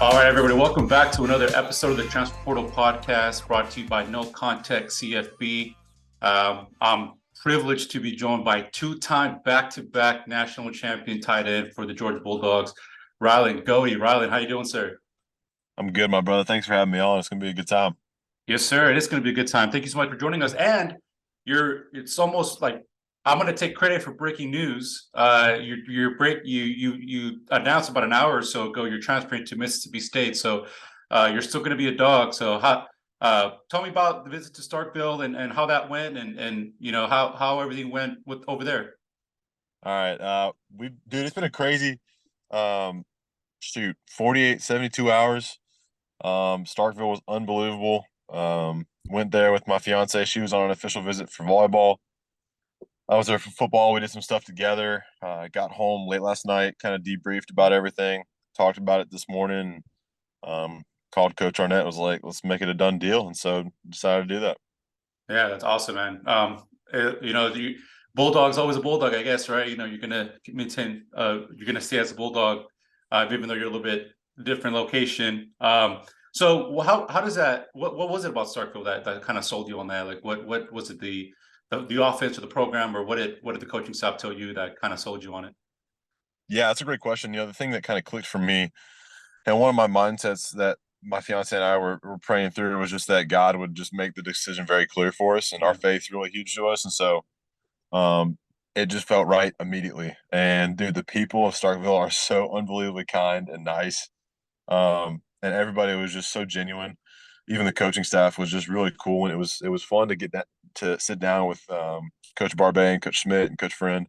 All right, everybody, welcome back to another episode of the Transfer Portal Podcast brought to you by NoContextCFB. I'm privileged to be joined by two-time back-to-back national champion tight end for the Georgia Bulldogs, Ryland Goede. Ryland, how you doing, sir? I'm good, my brother. Thanks for having me on. It's gonna be a good time. Yes, sir. It is going to be a good time. Thank you so much for joining us. And it's almost like I'm going to take credit for breaking news. You announced about an hour or so ago you're transferring to Mississippi State, so you're still going to be a dog. So tell me about the visit to Starkville and how that went, and how everything went with over there. All right. It's been a crazy 48, 72 hours. Starkville was unbelievable. Went there with my fiance. She was on an official visit for volleyball. I was there for football. We did some stuff together. Got home late last night, kind of debriefed about everything, talked about it this morning. Called Coach Arnett, was like, let's make it a done deal. And so decided to do that. Yeah, that's awesome, man. The Bulldog's always a Bulldog, I guess, right? You're gonna maintain, you're gonna stay as a Bulldog, even though you're a little bit different location. So how does that? What was it about Starkville that kind of sold you on that? Like, what was it the offense or the program, or what did the coaching staff tell you that kind of sold you on it? Yeah, that's a great question. The thing that kind of clicked for me, and one of my mindsets that my fiance and I were praying through was just that God would just make the decision very clear for us, and our Yeah, faith really huge to us. And so um, it just felt right immediately. And dude, the people of Starkville are so unbelievably kind and nice. And everybody was just so genuine. Even the coaching staff was just really cool, and it was fun to get that to sit down with Coach Barbay and Coach Schmidt and Coach Friend,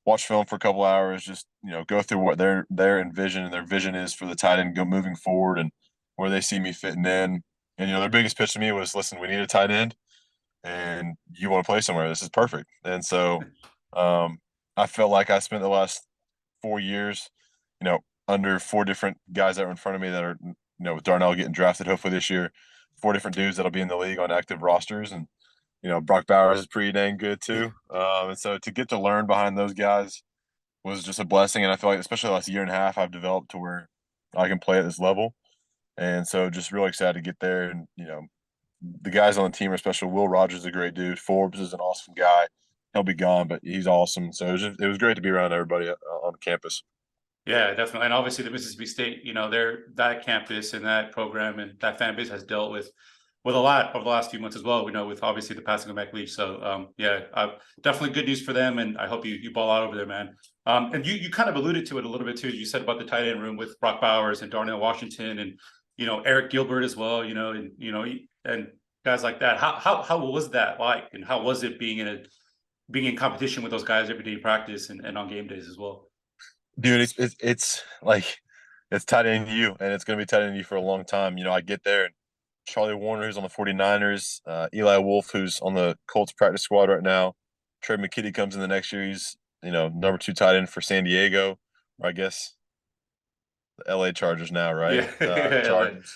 watch film for a couple hours, just go through what their envision and their vision is for the tight end go moving forward and where they see me fitting in. And their biggest pitch to me was, listen, we need a tight end, and you want to play somewhere. This is perfect. And so I felt like I spent the last 4 years, under four different guys that were in front of me that are, with Darnell getting drafted hopefully this year, four different dudes that'll be in the league on active rosters. And Brock Bowers is pretty dang good too. And so to get to learn behind those guys was just a blessing. And I feel like, especially the last year and a half, I've developed to where I can play at this level. And so just really excited to get there. And, the guys on the team are special. Will Rogers is a great dude. Forbes is an awesome guy. He'll be gone, but he's awesome. So it was great to be around everybody on campus. yeah, definitely. And obviously, the Mississippi State, that campus and that program and that fan base has dealt with a lot over the last few months as well. We know with obviously the passing of Mac Leach. So definitely good news for them, and I hope you ball out over there, man. And you kind of alluded to it a little bit too. You said about the tight end room with Brock Bowers and Darnell Washington and Eric Gilbert as well. And guys like that. How was that like, and how was it being in competition with those guys every day in practice and on game days as well? Dude, it's like it's tight end you, and it's going to be tight end you for a long time. I get there, and Charlie Warner, who's on the 49ers, Eli Wolf, who's on the Colts practice squad right now. Trey McKitty comes in the next year. He's, number two tight end for San Diego, or I guess the LA Chargers now, right? Yeah, like, Chargers.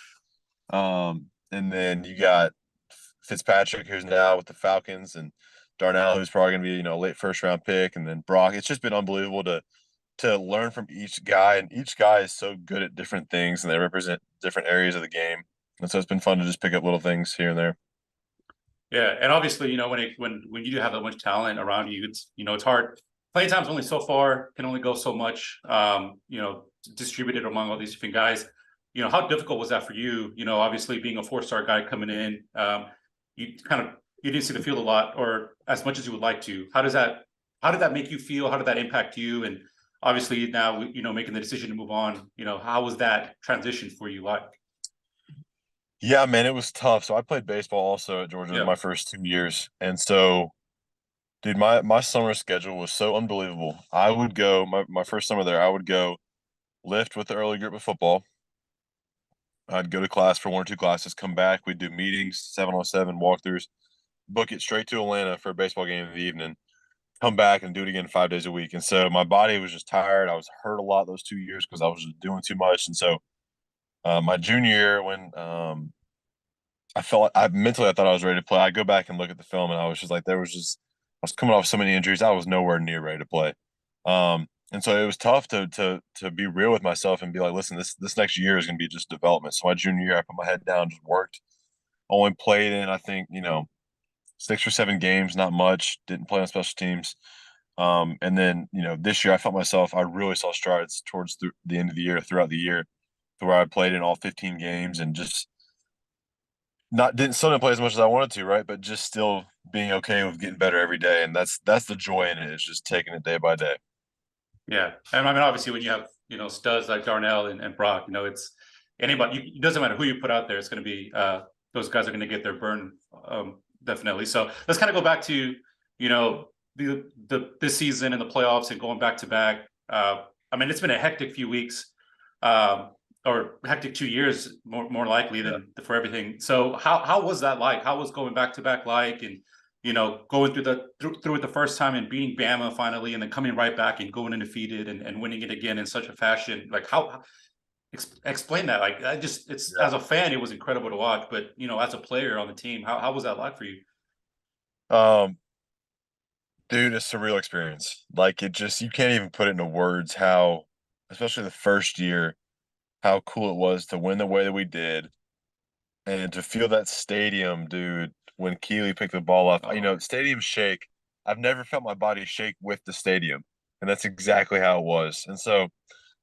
And then you got Fitzpatrick, who's now with the Falcons, and Darnell, who's probably going to be, late first round pick, and then Brock. It's just been unbelievable to learn from each guy, and each guy is so good at different things, and they represent different areas of the game. And so it's been fun to just pick up little things here and there. yeah, and obviously, when you do have that much talent around you, it's hard. Playing time's only so far, can only go so much. Distributed among all these different guys. How difficult was that for you? Obviously being a four-star guy coming in, you kind of you didn't see the field a lot or as much as you would like to. How did that make you feel? How did that impact you? And obviously now, making the decision to move on, how was that transition for you like? Yeah, man, it was tough. So I played baseball also at Georgia Yeah. my first 2 years. And so, dude, my summer schedule was so unbelievable. I would go my first summer there, I would go lift with the early group of football. I'd go to class for one or two classes, come back, we'd do meetings, 7-on-7 walkthroughs, book it straight to Atlanta for a baseball game in the evening, come back and do it again 5 days a week. And so my body was just tired. I was hurt a lot those 2 years because I was just doing too much. And so my junior year, when I felt I mentally I thought I was ready to play. I go back and look at the film, and I was just like, I was coming off so many injuries. I was nowhere near ready to play. And so it was tough to be real with myself and be like, listen, this next year is going to be just development. So my junior year, I put my head down, just worked. Only played in, I think, 6 or 7 games, not much. Didn't play on special teams. And then, this year I felt myself, I really saw strides towards the end of the year, throughout the year, to where I played in all 15 games and just not didn't still didn't play as much as I wanted to, right? But just still being okay with getting better every day. And that's the joy in it. It's just taking it day by day. Yeah, and I mean, obviously, when you have studs like Darnell and Brock, it's anybody. It doesn't matter who you put out there. It's going to be those guys are going to get their burn, definitely. So let's kind of go back to this season and the playoffs and going back to back. I mean, it's been a hectic few weeks, or hectic 2 years, more likely than for everything. So how was that like? How was going back to back like? And going through it the first time and beating Bama finally, and then coming right back and going undefeated and winning it again in such a fashion. Like how explain that? Like as a fan, it was incredible to watch, but as a player on the team, how was that like for you? Um, Dude, it's a surreal experience. Like you can't even put it into words how, especially the first year, how cool it was to win the way that we did and to feel that stadium, dude, when Keely picked the ball up. Stadium shake. I've never felt my body shake with the stadium, and that's exactly how it was. And so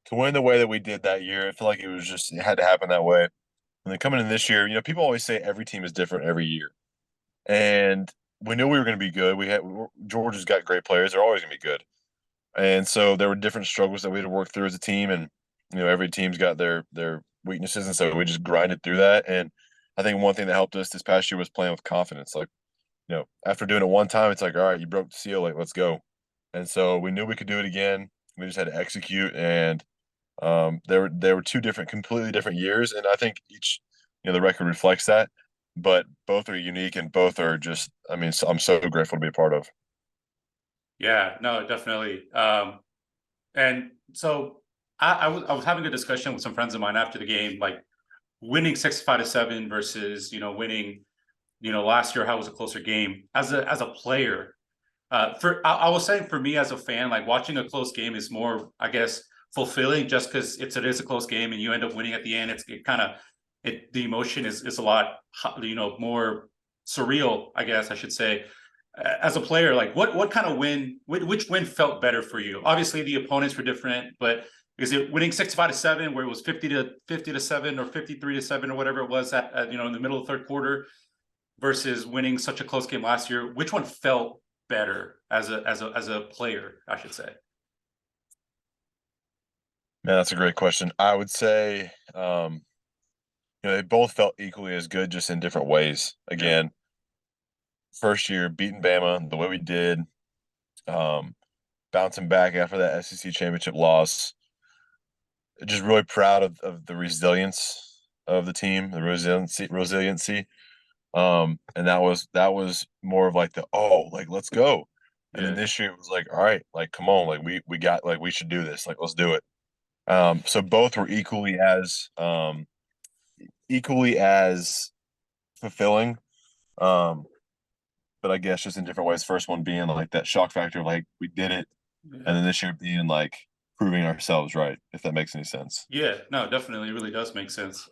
to win the way that we did that year, I feel like it had to happen that way. And then coming in this year, people always say every team is different every year. And we knew we were going to be good. Georgia's got great players; they're always going to be good. And so there were different struggles that we had to work through as a team, and every team's got their weaknesses, and so we just grinded through that. And I think one thing that helped us this past year was playing with confidence. Like, after doing it one time, it's like, all right, you broke the seal, like let's go. And so we knew we could do it again. We just had to execute, and there were two completely different years, and I think each, the record reflects that. But both are unique, and both are just, I mean, I'm so grateful to be a part of. Yeah, no, definitely. And so I was having a discussion with some friends of mine after the game, like winning 65-7 versus winning last year. How was a closer game as a player? I was saying, for me as a fan, like watching a close game is more, I guess, fulfilling, just because it is a close game and you end up winning at the end. The emotion is a lot more surreal, I guess I should say. As a player, like what kind of win, which win felt better for you? Obviously the opponents were different, but is it winning 65-7 where it was 50-7 or 53-7 or whatever it was at in the middle of the third quarter, versus winning such a close game last year? Which one felt better as a player, I should say? Man, that's a great question. I would say, they both felt equally as good, just in different ways. Yeah. Again, first year beating Bama the way we did, um, bouncing back after that SEC championship loss. Just really proud of the resilience of the team, the resiliency. And that was more of like like let's go. And then Yeah. this year it was like, all right, like come on, like we got, like we should do this, like let's do it. So both were equally as fulfilling. Um, but I guess just in different ways. First one being like that shock factor of like we did it, Yeah. and then this year being like proving ourselves right, if that makes any sense. Yeah, no, definitely, it really does make sense.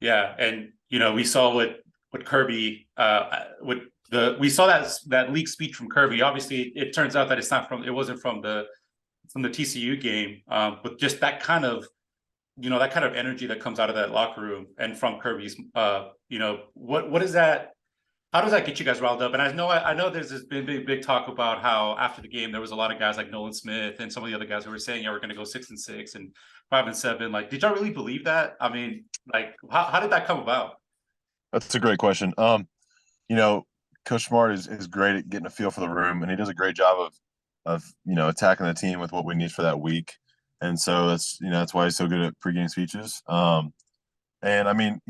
Yeah, and we saw what Kirby, we saw that leak speech from Kirby. Obviously, it turns out that it wasn't from the TCU game, but just that kind of energy that comes out of that locker room and from Kirby's, what is that? How does that get you guys riled up? And I know there's this big talk about how after the game there was a lot of guys like Nolan Smith and some of the other guys who were saying, yeah, we're going to go 6-6 and 5-7. Like, did y'all really believe that? I mean, like, how did that come about? That's a great question. You know, Coach Smart is great at getting a feel for the room, and he does a great job of attacking the team with what we need for that week. And so that's why he's so good at pregame speeches. And I mean,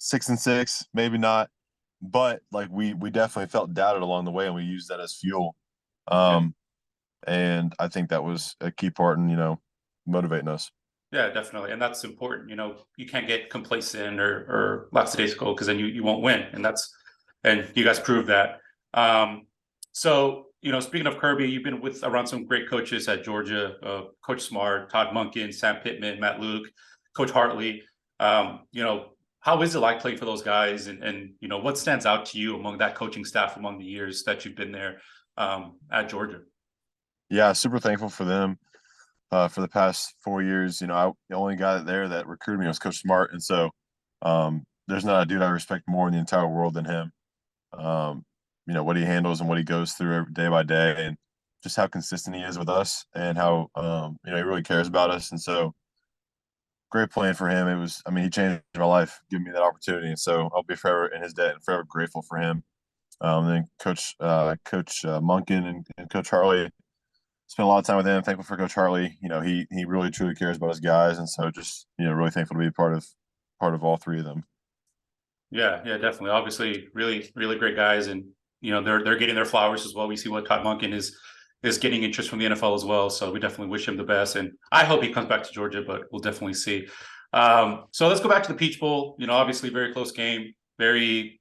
6-6, maybe not, but like we definitely felt doubted along the way, and we used that as fuel. Yeah. Um, and I think that was a key part in motivating us. Yeah, definitely. And that's important. You can't get complacent or lackadaisical, because then you won't win. And you guys proved that. So, speaking of Kirby, you've been with around some great coaches at Georgia, Coach Smart, Todd Monken, Sam Pittman, Matt Luke, Coach Hartley. How is it like playing for those guys? And what stands out to you among that coaching staff among the years that you've been there at Georgia? Yeah, super thankful for them. For the past 4 years, the only guy there that recruited me was Coach Smart, and so there's not a dude I respect more in the entire world than him. What he handles and what he goes through every day by day, and just how consistent he is with us, and how he really cares about us. And so, great playing for him. He changed my life, giving me that opportunity, and so I'll be forever in his debt and forever grateful for him. Then Coach Monken and Coach Hartley. Spent a lot of time with him. Thankful for Coach Hartley. He really truly cares about his guys, and so just really thankful to be part of all three of them. Yeah, definitely. Obviously, really, really great guys, and they're getting their flowers as well. We see what Todd Monken is getting interest from the NFL as well. So we definitely wish him the best, and I hope he comes back to Georgia, but we'll definitely see. So let's go back to the Peach Bowl. Obviously, very close game, very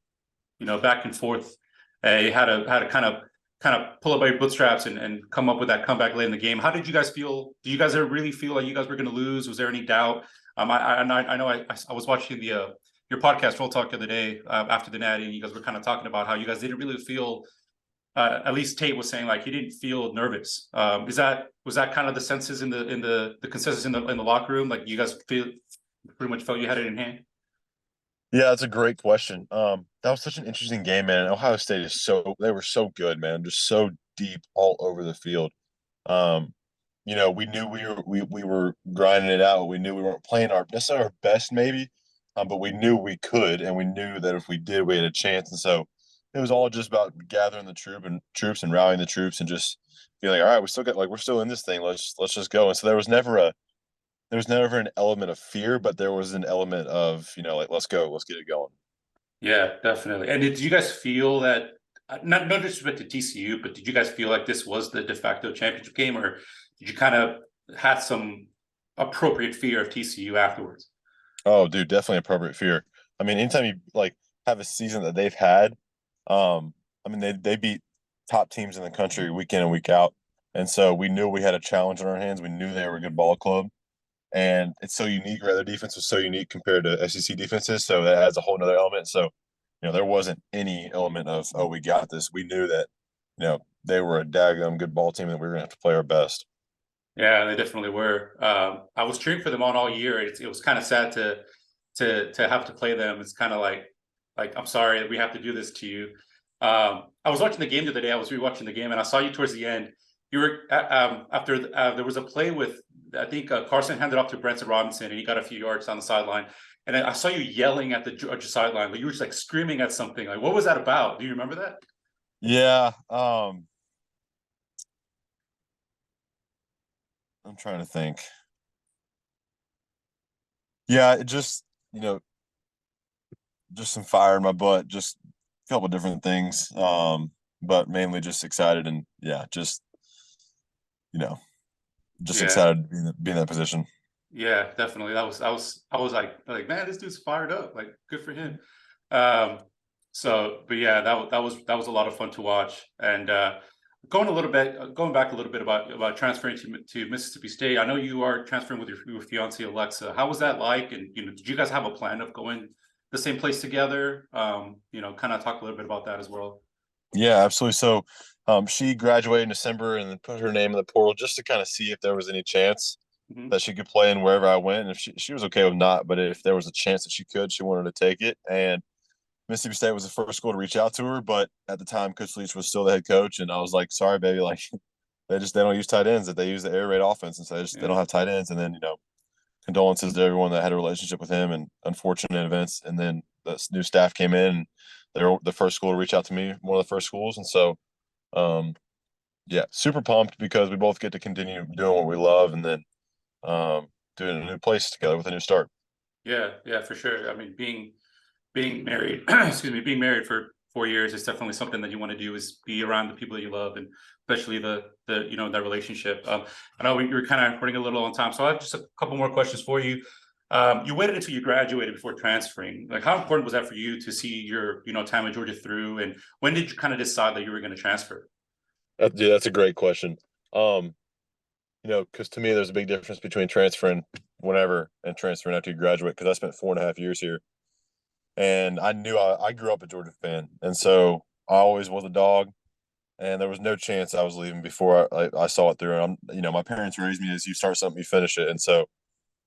back and forth. He had to kind of pull up by your bootstraps and come up with that comeback late in the game. How did you guys feel? Do you guys ever really feel like you guys were going to lose? Was there any doubt? I know I was watching your podcast Roll Talk the other day after the Natty, and you guys were kind of talking about how you guys didn't really feel. At least Tate was saying like he didn't feel nervous. Was that kind of the senses in the consensus in the locker room? Like you guys pretty much felt you had it in hand? Yeah, that's a great question. That was such an interesting game, man. Ohio State they were so good, man, just so deep all over the field. We knew we were grinding it out. We knew we weren't playing necessarily our best, maybe, but we knew we could, and we knew that if we did, we had a chance. And so it was all just about gathering the troops and rallying the troops and just being like, all right, we're still in this thing. Let's just go. And so there was never an element of fear, but there was an element of, let's go, let's get it going. Yeah, definitely. And did you guys feel that, not no disrespect to TCU, but did you guys feel like this was the de facto championship game, or did you kind of had some appropriate fear of TCU afterwards? Oh, dude, definitely appropriate fear. Anytime you have a season that they've had, they beat top teams in the country week in and week out, and so we knew we had a challenge on our hands. We knew they were a good ball club, and it's so unique. Their defense was so unique compared to SEC defenses, so that adds a whole nother element. So, there wasn't any element of, oh, we got this. We knew that, they were a daggum good ball team, and we were gonna have to play our best. Yeah, they definitely were. I was cheering for them on all year. It was kind of sad to have to play them. It's kind of like I'm sorry that we have to do this to you. I was watching the game the other day. I was rewatching the game, and I saw you towards the end. You were after there was a play with, I think Carson handed off to Branson Robinson, and he got a few yards down the sideline. And then I saw you yelling at the Georgia sideline. Like you were just like screaming at something. Like, what was that about? Do you remember that? Yeah. I'm trying to think. Yeah, it just, just some fire in my butt, just a couple different things. But mainly just excited and you know, just Yeah. excited to be in that position. Yeah, definitely. I was like, man, this dude's fired up. Like, good for him. But yeah, that was a lot of fun to watch. And going back a little bit about transferring to Mississippi State. I know you are transferring with your fiance Alexa. How was that like? And did you guys have a plan of going the same place together? Kind of talk a little bit about that as well. Yeah, absolutely. So, she graduated in December and then put her name in the portal just to kind of see if there was any chance Hmm. that she could play in wherever I went. And if she was okay with not, but if there was a chance that she could, she wanted to take it. And Mississippi State was the first school to reach out to her, but at the time, Coach Leach was still the head coach, and I was like, "Sorry, baby, like they don't use tight ends; that they use the air raid offense, and so they don't have tight ends." And then condolences to everyone that had a relationship with him, and unfortunate events. And then the new staff came in, and they're the first school to reach out to me, one of the first schools, and so um, yeah, super pumped because we both get to continue doing what we love, and then doing a new place together with a new start. Yeah, for sure. I mean, being married, excuse me, being married for 4 years is definitely something that you want to do, is be around the people that you love, and especially that relationship. I know you were kind of running a little on time, so I have just a couple more questions for you. You waited until you graduated before transferring. Like, how important was that for you to see your time at Georgia through, and when did you kind of decide that you were going to transfer? Dude, that's a great question. Um, because to me, there's a big difference between transferring whenever and transferring after you graduate. Because I spent 4.5 years here, and I knew I grew up a Georgia fan, and so I always was a dog. And there was no chance I was leaving before I saw it through. And my parents raised me as you start something, you finish it, and so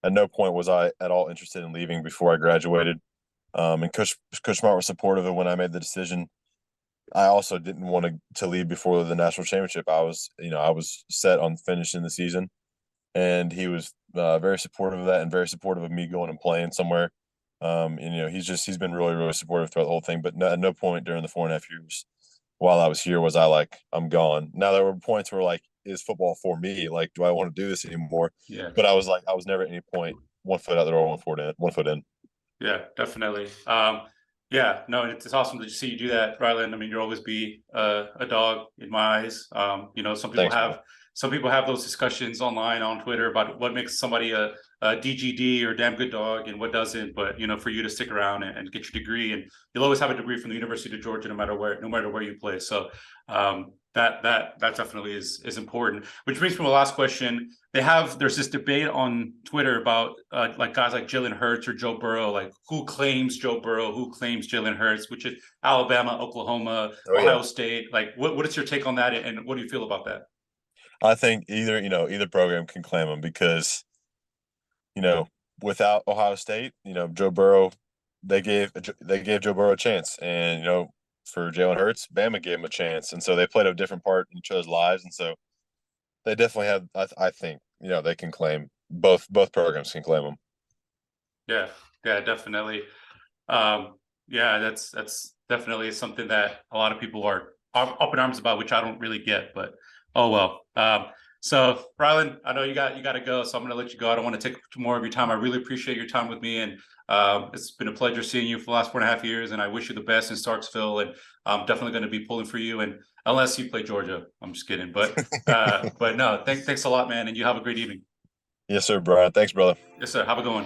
at no point was I at all interested in leaving before I graduated. And Coach Smart was supportive of when I made the decision. I also didn't want to leave before the national championship. I was set on finishing the season, and he was very supportive of that and very supportive of me going and playing somewhere. He's been really really supportive throughout the whole thing. But at no point during the 4.5 years while I was here was I like I'm gone. Now there were points where like is football for me? Like do I want to do this anymore? Yeah. But I was never at any point 1 foot out the door, 1 foot in, 1 foot in. Yeah, definitely. Yeah, no, it's awesome to see you do that, Ryland. I mean, you'll always be a dog in my eyes. Thanks, man. Some people have those discussions online on Twitter about what makes somebody a DGD or damn good dog and what doesn't. But for you to stick around and get your degree, and you'll always have a degree from the University of Georgia, no matter where you play. So that definitely is important. Which brings me to the last question. There's this debate on Twitter about like guys like Jalen Hurts or Joe Burrow, like who claims Joe Burrow, who claims Jalen Hurts, which is Alabama, Oklahoma, Ohio State. Like what is your take on that, and what do you feel about that? I think either program can claim them because without Ohio State, Joe Burrow, they gave Joe Burrow a chance, and for Jalen Hurts, Bama gave him a chance, and so they played a different part in each other's lives, and so they definitely have. I think they can claim both programs can claim them. Yeah, definitely. Yeah, that's definitely something that a lot of people are up in arms about, which I don't really get, but oh well. So Ryland, I know you got to go, so I'm going to let you go. I don't want to take more of your time. I really appreciate your time with me, and it's been a pleasure seeing you for the last 4.5 years. And I wish you the best in Starksville, and I'm definitely going to be pulling for you. And unless you play Georgia, I'm just kidding. But no, thanks a lot, man, and you have a great evening. Yes, sir, Brian. Thanks, brother. Yes, sir. Have a good one.